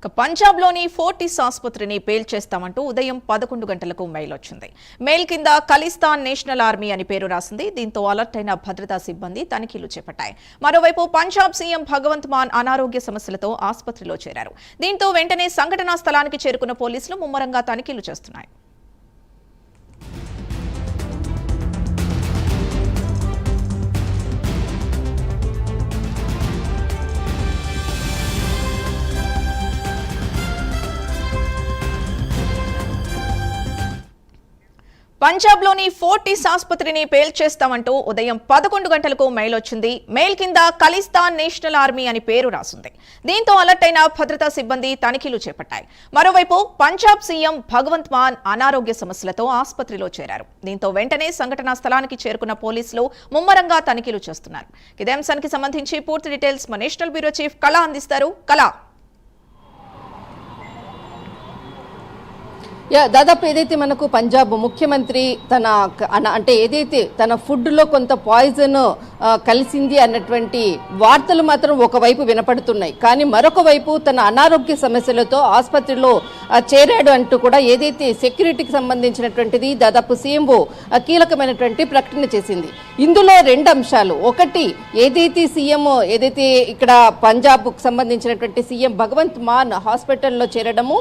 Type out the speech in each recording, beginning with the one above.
పంజాబ్లోని ఫోర్టిస్ ఆసుపత్రిని పేల్చేస్తామంటూ ఉదయం 11 గంటలకు మెయిల్ వచ్చింది. మెయిల్ కింద ఖలిస్తాన్ నేషనల్ ఆర్మీ అని పేరు రాసింది. దీంతో అలర్ట్ అయిన భద్రతా సిబ్బంది తనిఖీలు చేపట్టాయి. మరోవైపు పంజాబ్ సీఎం భగవంత్ మాన్ అనారోగ్య సమస్యలతో ఆసుపత్రిలో చేరారు. దీంతో వెంటనే సంఘటనా స్థలానికి చేరుకున్న పోలీసులు ముమ్మరంగా తనిఖీలు చేస్తున్నారు. పంజాబ్లోని ఫోర్టిస్ ఆసుపత్రిని పేల్చేస్తామంటూ ఉదయం 11 గంటలకు మెయిల్ వచ్చింది. మెయిల్ కింద ఖలిస్తాన్ నేషనల్ ఆర్మీ అని పేరు రాసింది. దీంతో అలర్ట్ అయిన భద్రతా సిబ్బంది తనిఖీలు చేపట్టాయి. మరోవైపు పంజాబ్ సీఎం భగవంత్ మాన్ అనారోగ్య సమస్యలతో ఆసుపత్రిలో చేరారు. దీంతో వెంటనే సంఘటనా స్థలానికి చేరుకున్న పోలీసులు ముమ్మరంగా తనిఖీలు చేస్తున్నారు. ఇదే అంశానికి సంబంధించి పూర్తి డీటెయిల్స్ మా నేషనల్ బ్యూరో చీఫ్ కళ అందిస్తారు. కళ, దాదాపు ఏదైతే మనకు పంజాబ్ ముఖ్యమంత్రి అంటే ఏదైతే తన ఫుడ్ లో కొంత పాయిజన్ కలిసింది అన్నటువంటి వార్తలు మాత్రం ఒకవైపు వినపడుతున్నాయి. కానీ మరొక వైపు తన అనారోగ్య సమస్యలతో ఆసుపత్రిలో చేరాడు అంటూ కూడా ఏదైతే సెక్యూరిటీకి సంబంధించినటువంటిది దాదాపు సీఎంఓ కీలకమైనటువంటి ప్రకటన చేసింది. ఇందులో రెండు అంశాలు. ఒకటి, ఏదైతే ఇక్కడ పంజాబ్ కు సంబంధించినటువంటి సీఎం భగవంత్ మాన్ హాస్పిటల్లో చేరడము,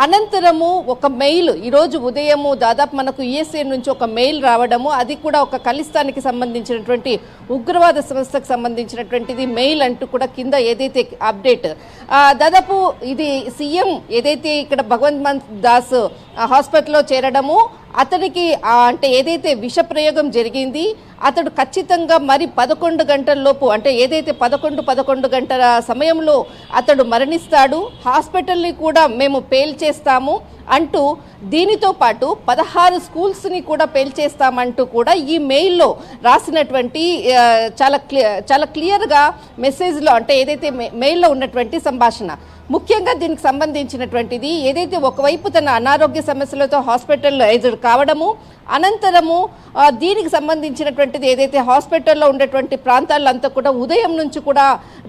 అనంతరము ఒక మెయిల్ ఈరోజు ఉదయము దాదాపు మనకు యుఎస్ఏ నుంచి ఒక మెయిల్ రావడము, అది కూడా ఒక ఖలిస్తాన్కి సంబంధించినటువంటి ఉగ్రవాద సంస్థకు సంబంధించినటువంటిది మెయిల్ అంటూ కూడా కింద ఏదైతే అప్డేట్ దాదాపు ఇది సీఎం ఏదైతే ఇక్కడ భగవంత్ మాన్ దాస్ హాస్పిటల్లో చేరడము, అతనికి అంటే ఏదైతే విష ప్రయోగం జరిగింది అతడు ఖచ్చితంగా మరి 11 గంటల లోపు అంటే ఏదైతే 11 గంటల సమయంలో అతడు మరణిస్తాడు, హాస్పిటల్ని కూడా మేము పేల్చేస్తాము అంటూ దీనితో పాటు 16 స్కూల్స్ని కూడా పేల్చేస్తామంటూ కూడా ఈ మెయిల్లో రాసినటువంటి చాలా క్లియర్గా మెసేజ్లో అంటే ఏదైతే మెయిల్లో ఉన్నటువంటి సంభాషణ. ముఖ్యంగా దీనికి సంబంధించినటువంటిది ఏదైతే ఒకవైపు తన అనారోగ్య సమస్యలతో హాస్పిటల్లో కావడము, అనంతరము దీనికి సంబంధించినటువంటిది ఏదైతే హాస్పిటల్లో ఉండేటువంటి ప్రాంతాలంతా కూడా ఉదయం నుంచి కూడా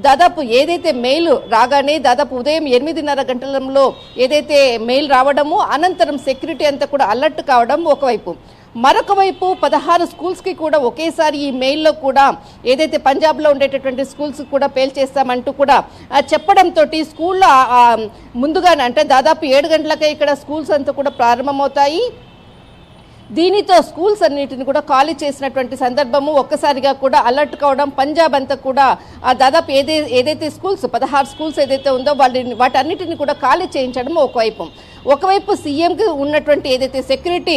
దాదాపు ఏదైతే మెయిల్ రాగానే దాదాపు ఉదయం 8:30 గంటలలో ఏదైతే మెయిల్ రావడము, అనంతరం సెక్యూరిటీ అంతా కూడా అలర్ట్ కావడం ఒకవైపు. మరొక వైపు 16 స్కూల్స్కి కూడా ఒకేసారి ఈ మెయిల్లో కూడా ఏదైతే పంజాబ్లో ఉండేటటువంటి స్కూల్స్ కూడా పేల్చేస్తామంటూ కూడా చెప్పడంతో స్కూల్లో ముందుగానే అంటే దాదాపు 7 గంటలకే ఇక్కడ స్కూల్స్ అంతా కూడా ప్రారంభమవుతాయి. దీనితో స్కూల్స్ అన్నిటిని కూడా ఖాళీ చేసినటువంటి సందర్భము ఒక్కసారిగా కూడా అలర్ట్ కావడం, పంజాబ్ అంతా కూడా దాదాపు ఏదైతే స్కూల్స్ 16 స్కూల్స్ ఏదైతే ఉందో వాటన్నిటిని కూడా ఖాళీ చేయించడం ఒకవైపు సీఎంకి ఉన్నటువంటి ఏదైతే సెక్యూరిటీ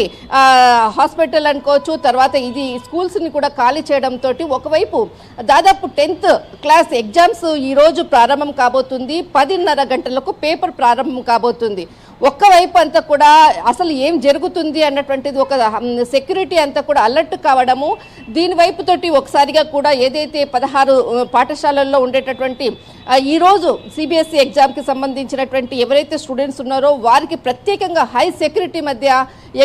హాస్పిటల్ అనుకోవచ్చు, తర్వాత ఇది స్కూల్స్ని కూడా ఖాళీ చేయడంతో ఒకవైపు దాదాపు 10th క్లాస్ ఎగ్జామ్స్ ఈరోజు ప్రారంభం కాబోతుంది. 10:30 గంటలకు పేపర్ ప్రారంభం కాబోతుంది. ఒక్కవైపు అంతా కూడా అసలు ఏం జరుగుతుంది అన్నటువంటిది ఒక సెక్యూరిటీ అంతా కూడా అలర్ట్ కావడము, దీని వైపుతోటి ఒకసారిగా కూడా ఏదైతే 16 పాఠశాలల్లో ఉండేటటువంటి ఈరోజు సిబిఎస్ఈ ఎగ్జామ్కి సంబంధించినటువంటి ఎవరైతే స్టూడెంట్స్ ఉన్నారో వారికి ప్రత్యేకంగా హై సెక్యూరిటీ మధ్య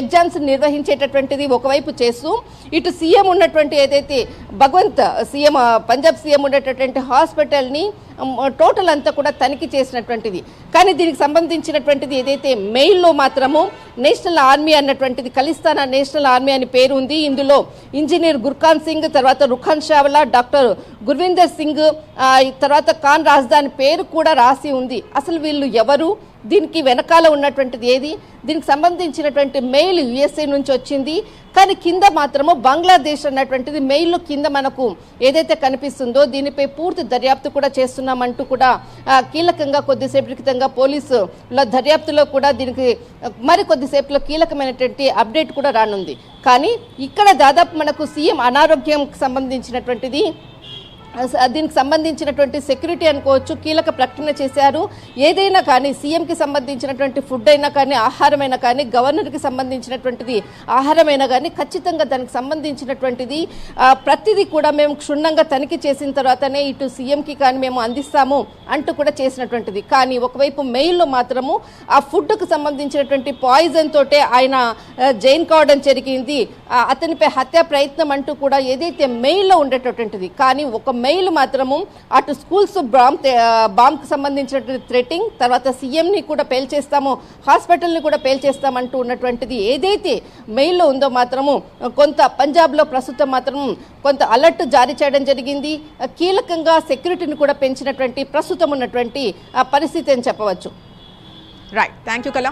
ఎగ్జామ్స్ నిర్వహించేటటువంటిది ఒకవైపు చేస్తూ ఇటు సీఎం ఉన్నటువంటి ఏదైతే పంజాబ్ సీఎం ఉండేటటువంటి హాస్పిటల్ని టోటల్ అంతా కూడా తనిఖీ చేసినటువంటిది. కానీ దీనికి సంబంధించినటువంటిది ఏదైతే మెయిల్లో మాత్రము నేషనల్ ఆర్మీ అన్నటువంటిది ఖలిస్తాన్ నేషనల్ ఆర్మీ అని పేరు ఉంది. ఇందులో ఇంజనీర్ గుర్ఖాన్ సింగ్, తర్వాత రుఖాన్ షావ్లా, డాక్టర్ గుర్విందర్ సింగ్, తర్వాత ఖాన్ రాజ్దాన్ పేరు కూడా రాసి ఉంది. అసలు వీళ్ళు ఎవరు, దీనికి వెనకాల ఉన్నటువంటిది ఏది, దీనికి సంబంధించినటువంటి మెయిల్ యుఎస్ఏ నుంచి వచ్చింది. కానీ కింద మాత్రము బంగ్లాదేశ్ అన్నటువంటిది మెయిల్లో కింద మనకు ఏదైతే కనిపిస్తుందో దీనిపై పూర్తి దర్యాప్తు కూడా చేస్తున్నామంటూ కూడా కీలకంగా కొద్దిసేపటి క్రితంగా పోలీసుల దర్యాప్తులో కూడా దీనికి మరి కొద్దిసేపులో కీలకమైనటువంటి అప్డేట్ కూడా రానుంది. కానీ ఇక్కడ దాదాపు మనకు సీఎం అనారోగ్యంకి సంబంధించినటువంటిది దీనికి సంబంధించినటువంటి సెక్యూరిటీ అనుకోవచ్చు కీలక ప్రకటన చేశారు. ఏదైనా కానీ సీఎంకి సంబంధించినటువంటి ఫుడ్ అయినా కానీ ఆహారమైనా కానీ గవర్నర్కి సంబంధించినటువంటిది ఆహారమైనా కానీ ఖచ్చితంగా దానికి సంబంధించినటువంటిది ప్రతిదీ కూడా మేము క్షుణ్ణంగా తనిఖీ చేసిన తర్వాతనే ఇటు సీఎంకి కానీ మేము అందిస్తాము అంటూ కూడా చేసినటువంటిది. కానీ ఒకవైపు మెయిల్లో మాత్రము ఆ ఫుడ్కు సంబంధించినటువంటి పాయిజన్ తోటే ఆయన జైన్ కావడం జరిగింది, అతనిపై హత్యా ప్రయత్నం అంటూ కూడా ఏదైతే మెయిల్లో ఉండేటటువంటిది. కానీ ఒక మెయిల్ మాత్రము అటు స్కూల్స్ బాంబ్కి సంబంధించినటువంటి థ్రెటింగ్, తర్వాత సీఎంని కూడా పేల్చేస్తాము, హాస్పిటల్ని కూడా పేల్చేస్తామంటూ ఉన్నటువంటిది ఏదైతే మెయిల్లో ఉందో మాత్రము కొంత పంజాబ్లో ప్రస్తుతం మాత్రం కొంత అలర్ట్ జారీ చేయడం జరిగింది. కీలకంగా సెక్యూరిటీని కూడా పెంచినటువంటి ప్రస్తుతం ఉన్నటువంటి పరిస్థితి అని చెప్పవచ్చు. రైట్, థ్యాంక్ యూ కళ.